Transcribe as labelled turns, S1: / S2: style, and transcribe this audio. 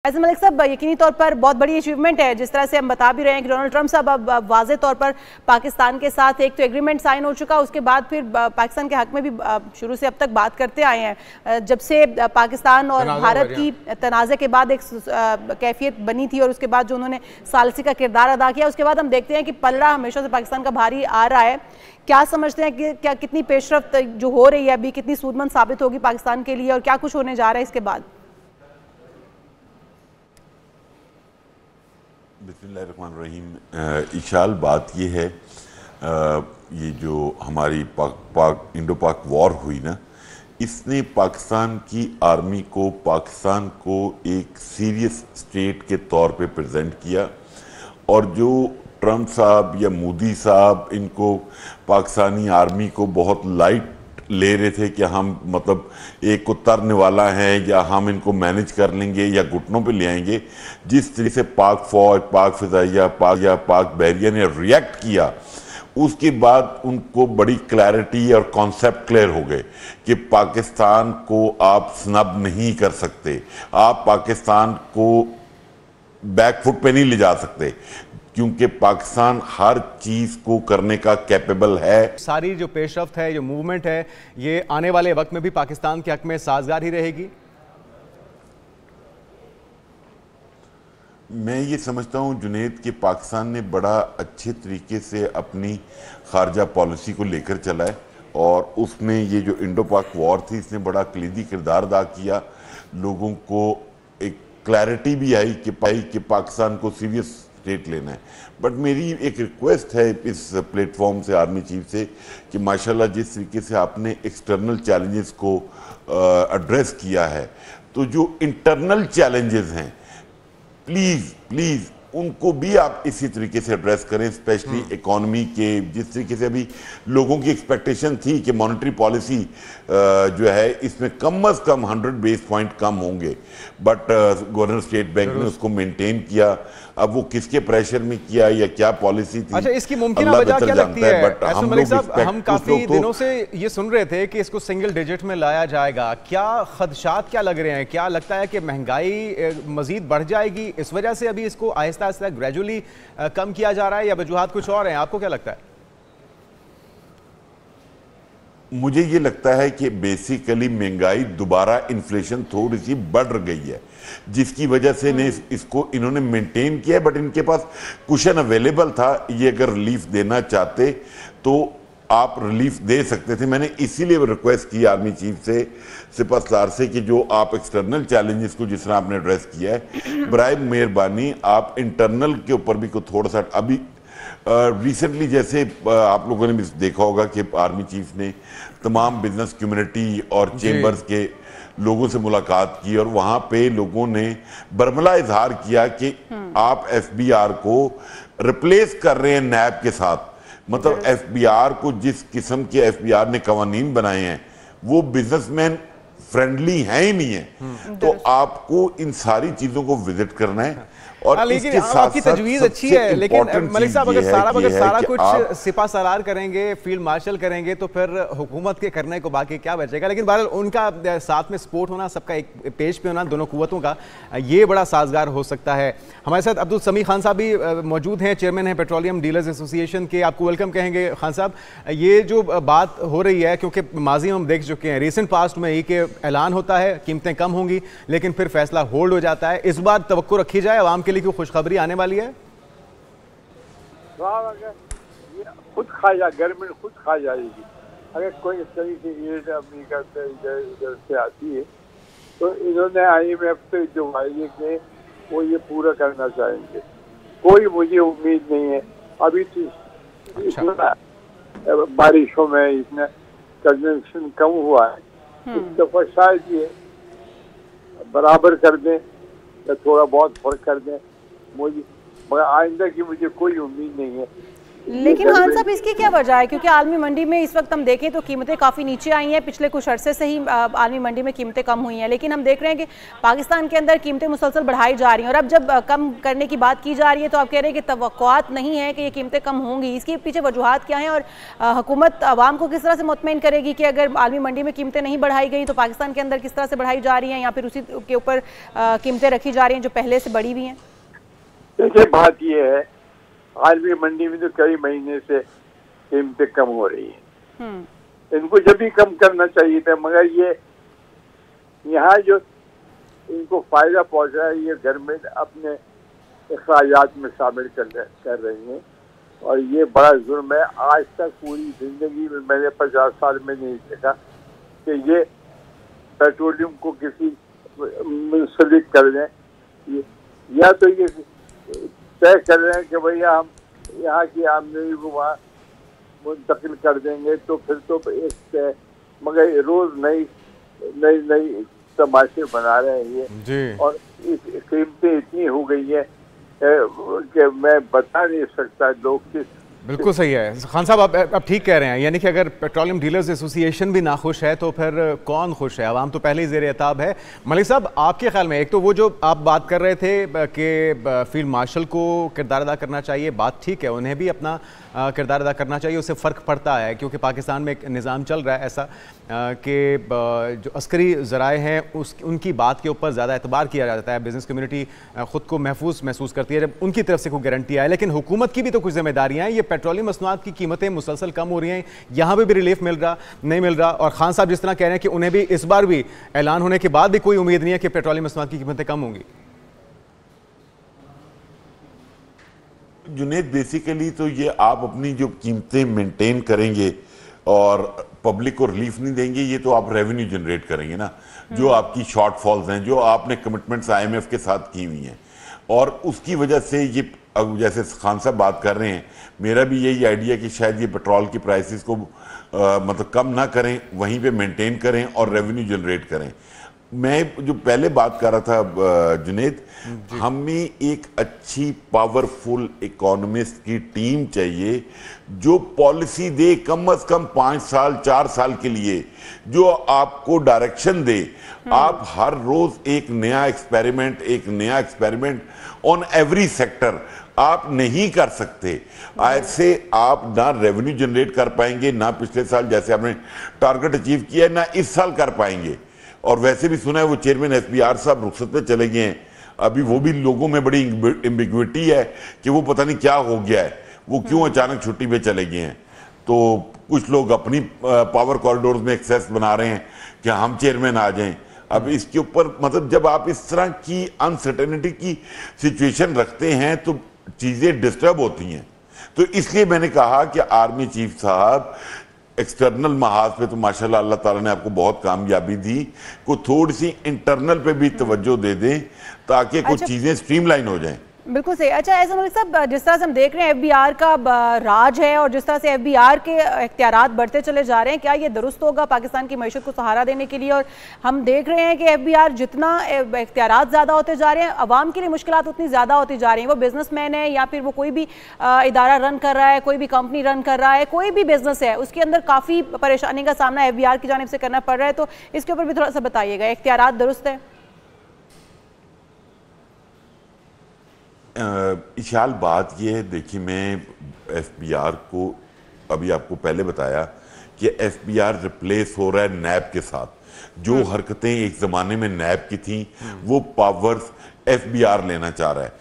S1: ऐसे मलिक साहब, यकीनी तौर पर बहुत बड़ी अचीवमेंट है। जिस तरह से हम बता भी रहे हैं कि डोनाल्ड ट्रंप साहब अब वाज़े तौर पर पाकिस्तान के साथ एक तो एग्रीमेंट साइन हो चुका, उसके बाद फिर पाकिस्तान के हक में भी शुरू से अब तक बात करते आए हैं। जब से पाकिस्तान और भारत की तनाज़े के बाद एक कैफियत बनी थी और उसके बाद जो उन्होंने सालसी का किरदार अदा किया, उसके बाद हम देखते हैं कि पलड़ा हमेशा से पाकिस्तान का भारी आ रहा है। क्या समझते हैं कि क्या कितनी पेशरफ्त जो हो रही है अभी कितनी सूदमंद साबित होगी पाकिस्तान के लिए और क्या कुछ होने जा रहा है इसके बाद?
S2: बिस्मिल्लाहिर्रहमानिर्रहीम। इशाल बात ये है, ये जो हमारी इंडो पाक वॉर हुई ना, इसने पाकिस्तान की आर्मी को पाकिस्तान को एक सीरियस स्टेट के तौर पे प्रेजेंट किया। और जो ट्रंप साहब या मोदी साहब इनको पाकिस्तानी आर्मी को बहुत लाइट ले रहे थे कि हम मतलब एक को तरने वाला है या हम इनको मैनेज कर लेंगे या घुटनों पे ले आएंगे, जिस तरीके से पाक फौज, पाक फिजाइया, पाक बहरिया ने रिएक्ट किया, उसके बाद उनको बड़ी क्लैरिटी और कॉन्सेप्ट क्लियर हो गए कि पाकिस्तान को आप स्नब नहीं कर सकते, आप पाकिस्तान को बैकफुट पे नहीं ले जा सकते, क्योंकि पाकिस्तान हर चीज को करने का कैपेबल है।
S3: सारी जो पेशरफ्त है, जो मूवमेंट है, ये आने वाले वक्त में भी पाकिस्तान के हक में साजगार ही रहेगी।
S2: मैं ये समझता हूँ जुनेद कि पाकिस्तान ने बड़ा अच्छे तरीके से अपनी खारजा पॉलिसी को लेकर चला है और उसमें ये जो इंडो पाक वॉर थी इसने बड़ा कलीदी किरदार अदा किया। लोगों को एक क्लैरिटी भी आई कि पाकिस्तान को सीरियस स्टेट लेना है। बट मेरी एक रिक्वेस्ट है इस प्लेटफॉर्म से आर्मी चीफ से कि माशाल्लाह जिस तरीके से आपने एक्सटर्नल चैलेंजेस को एड्रेस किया है, तो जो इंटरनल चैलेंजेस हैं प्लीज उनको भी आप इसी तरीके से एड्रेस करें, स्पेशली इकोनॉमी के। जिस तरीके से अभी लोगों की एक्सपेक्टेशन थी कि मॉनेटरी पॉलिसी जो है इसमें कम से कम 100 बेस पॉइंट कम होंगे, बट गवर्नर स्टेट बैंक ने उसको मेंटेन किया। अब वो किसके प्रेशर में किया या क्या पॉलिसी थी,
S3: अच्छा, इसकी मुमकिन वजह क्या लगती है? बट हम काफी दिनों से ये सुन रहे थे कि इसको सिंगल डिजिट में लाया जाएगा। क्या खदशात क्या लग रहे हैं? क्या लगता है कि महंगाई मजीद बढ़ जाएगी, इस वजह से अभी इसको आहिस्ता आहिस्ता ग्रेजुअली कम किया जा रहा है, या वजूहात कुछ और हैं? आपको क्या लगता है?
S2: मुझे ये लगता है कि बेसिकली महंगाई दोबारा इन्फ्लेशन थोड़ी सी बढ़ गई है, जिसकी वजह से इसको इन्होंने मेंटेन किया है। बट इनके पास कुशन अवेलेबल था, ये अगर रिलीफ देना चाहते तो आप रिलीफ दे सकते थे। मैंने इसीलिए रिक्वेस्ट की आर्मी चीफ से, सिपहसालार से, कि जो आप एक्सटर्नल चैलेंजेस को जिस तरह आपने एड्रेस किया है, बराए मेहरबानी आप इंटरनल के ऊपर भी को थोड़ा सा अभी रिसेंटली जैसे आप लोगों ने भी देखा होगा कि आर्मी चीफ ने तमाम बिजनेस कम्युनिटी और चेंबर्स के लोगों से मुलाकात की और वहां पे लोगों ने बरमला इजहार किया कि आप एफबीआर को रिप्लेस कर रहे हैं नैब के साथ। मतलब एफबीआर को जिस किस्म के एफबीआर ने कवानीन बनाए हैं वो बिजनेसमैन फ्रेंडली है ही नहीं है। तो आपको इन सारी चीजों को विजिट करना है। और
S3: लेकिन आपकी तजवीज़ अच्छी है, लेकिन मलिक साहब अगर सारा कुछ सिपा सलार करेंगे, फील्ड मार्शल करेंगे, तो फिर हुकूमत के करने को बाकी क्या बचेगा? लेकिन बहरहाल उनका साथ में सपोर्ट होना, सबका एक पेज पे होना, दोनों कुव्वतों का, ये बड़ा साजगार हो सकता है। हमारे साथ अब्दुल समी खान साहब भी मौजूद हैं, चेयरमैन हैं पेट्रोलियम डीलर्स एसोसिएशन के। आपको वेलकम कहेंगे खान साहब। ये जो बात हो रही है, क्योंकि माजी में हम देख चुके हैं, रिसेंट पास्ट में ये कि ऐलान होता है कीमतें कम होंगी, लेकिन फिर फैसला होल्ड हो जाता है। इस बार तवक्को रखी जाए आवाम के लिए कि खुशखबरी आने वाली है?
S4: ये खुद खा जा, गवर्नमेंट खुद खा जाएगी। अगर कोई इस तरीके की एड अमेरिका से इधर से आती है तो इन्होंने IMF से जो वायदे किए वो ये पूरा करना चाहेंगे। कोई मुझे उम्मीद नहीं है। अभी तो बारिशों में इसमें कंजम्पशन कम हुआ है, इस दफा शायद ये बराबर कर दें या थोड़ा बहुत फर्क कर दें। मुझे मगर आइंदा की मुझे कोई उम्मीद नहीं है।
S1: लेकिन खान साहब इसकी क्या वजह है? क्योंकि आलमी मंडी में इस वक्त हम देखें तो कीमतें काफ़ी नीचे आई हैं, पिछले कुछ अरसे से ही आलमी मंडी में कीमतें कम हुई हैं, लेकिन हम देख रहे हैं कि पाकिस्तान के अंदर कीमतें मुसलसल बढ़ाई जा रही हैं, और अब जब कम करने की बात की जा रही है तो आप कह रहे हैं कि तवक्कुआत नहीं है कि ये कीमतें कम होंगी। इसके पीछे वजूहात क्या हैं, और हुकूमत आवाम को किस तरह से मुतमईन करेगी कि अगर आलमी मंडी में कीमतें नहीं बढ़ाई गई तो पाकिस्तान के अंदर किस तरह से बढ़ाई जा रही हैं, या फिर उसी के ऊपर कीमतें रखी जा रही हैं जो पहले से बढ़ी हुई हैं?
S4: देखिए, बात यह है, आलमी मंडी में तो कई महीने से कीमतें कम हो रही हैं। इनको जब भी कम करना चाहिए था, मगर ये यहाँ जो इनको फायदा पहुंचा है ये गवर्नमेंट अपने अखराजात में शामिल कर रही है, और ये बड़ा जुर्म है। आज तक पूरी जिंदगी में मैंने 50 साल में नहीं देखा कि ये पेट्रोलियम को किसी मुंसलिक कर दें, या तो ये तय कर रहे हैं कि भैया हम यहाँ की आमदनी को वहाँ मुंतकिल कर देंगे, तो फिर तो एक मगर रोज नई नई नई तमाशे बना रहे हैं ये, और कीमतें इतनी हो गई है कि मैं बता नहीं सकता लोग किस।
S3: बिल्कुल सही है खान साहब, आप ठीक कह रहे हैं। यानी कि अगर पेट्रोलियम डीलर्स एसोसिएशन भी नाखुश है तो फिर कौन खुश है? आवाम तो पहले ही ज़ेर एताब है। मलिक साहब, आपके ख्याल में, एक तो वो जो आप बात कर रहे थे कि फील्ड मार्शल को किरदार अदा करना चाहिए, बात ठीक है, उन्हें भी अपना किरदार अदा करना चाहिए, उससे फ़र्क पड़ता है क्योंकि पाकिस्तान में एक निज़ाम चल रहा है ऐसा कि जो अस्करी ज़राए हैं उनकी बात के ऊपर ज़्यादा एतबार किया जाता है। बिज़नेस कम्युनिटी ख़ुद को महफूज महसूस करती है जब उनकी तरफ से कोई गारंटी आए, लेकिन हुकूमत की भी तो कुछ जिम्मेदारियाँ हैं। ये पेट्रोलियम मसनूआत की कीमतें मुसलसल कम हो रही हैं, यहाँ पर भी रिलीफ मिल रहा नहीं मिल रहा, और खान साहब जिस तरह कह रहे हैं कि उन्हें भी इस बार भी ऐलान होने के बाद भी कोई उम्मीद नहीं है कि पेट्रोलियम मसनूआत की कीमतें कम होंगी।
S2: जुनेद, बेसिकली तो ये आप अपनी जो कीमतें मेंटेन करेंगे और पब्लिक को रिलीफ नहीं देंगे, ये तो आप रेवेन्यू जनरेट करेंगे ना। जो आपकी शॉर्टफॉल्स हैं, जो आपने कमिटमेंट्स IMF के साथ की हुई हैं, और उसकी वजह से ये, अब जैसे खान साहब बात कर रहे हैं, मेरा भी यही आइडिया कि शायद ये पेट्रोल की प्राइसेस को मतलब कम ना करें, वहीं पे मेंटेन करें और रेवेन्यू जनरेट करें। मैं जो पहले बात कर रहा था जुनेद, हमें एक अच्छी पावरफुल इकोनॉमिस्ट की टीम चाहिए जो पॉलिसी दे, कम से कम 5 साल 4 साल के लिए, जो आपको डायरेक्शन दे। आप हर रोज एक नया एक्सपेरिमेंट ऑन एवरी सेक्टर आप नहीं कर सकते। ऐसे आप ना रेवेन्यू जनरेट कर पाएंगे, ना पिछले साल जैसे आपने टारगेट अचीव किया है, ना इस साल कर पाएंगे। और वैसे भी सुना है वो चेयरमैन SBR साहब रुखसत पे चले गए हैं, अभी वो भी लोगों में बड़ी एम्बिग्विटी है कि वो पता नहीं क्या हो गया है, वो क्यों अचानक छुट्टी पे चले गए हैं। तो कुछ लोग अपनी पावर कॉरिडोर्स में एक्सेस बना रहे हैं कि हम चेयरमैन आ जाएं। अब इसके ऊपर मतलब जब आप इस तरह की अनसर्टेनिटी की सिचुएशन रखते हैं तो चीजें डिस्टर्ब होती हैं। तो इसलिए मैंने कहा कि आर्मी चीफ साहब एक्सटर्नल महाज पे तो माशाल्लाह अल्लाह ताला ने आपको बहुत कामयाबी दी, को थोड़ी सी इंटरनल पे भी तवज्जो दे दें ताकि कुछ चीजें स्ट्रीमलाइन हो जाएं।
S1: बिल्कुल सही। अच्छा, ऐसा मलिक साहब, जिस तरह से हम देख रहे हैं FBR का राज है और जिस तरह से FBR के इख्तियारात बढ़ते चले जा रहे हैं, क्या ये दुरुस्त होगा पाकिस्तान की मईशत को सहारा देने के लिए? और हम देख रहे हैं कि FBR जितना इख्तियारात ज़्यादा होते जा रहे हैं, अवाम के लिए मुश्किलात उतनी ज़्यादा होती जा रही हैं। वो बिजनेसमैन है या फिर वो कोई भी इदारा रन कर रहा है, कोई भी कंपनी रन कर रहा है, कोई भी बिजनेस है, उसके अंदर काफ़ी परेशानी का सामना FBR की जानिब से करना पड़ रहा है। तो इसके ऊपर भी थोड़ा सा बताइएगा, इख्तियारात दुरुस्त है?
S2: इशाल बात यह है, देखिए मैं FBR को अभी आपको पहले बताया कि FBR रिप्लेस हो रहा है नैब के साथ। जो हरकतें एक ज़माने में नैब की थी वो पावर्स FBR लेना चाह रहा है।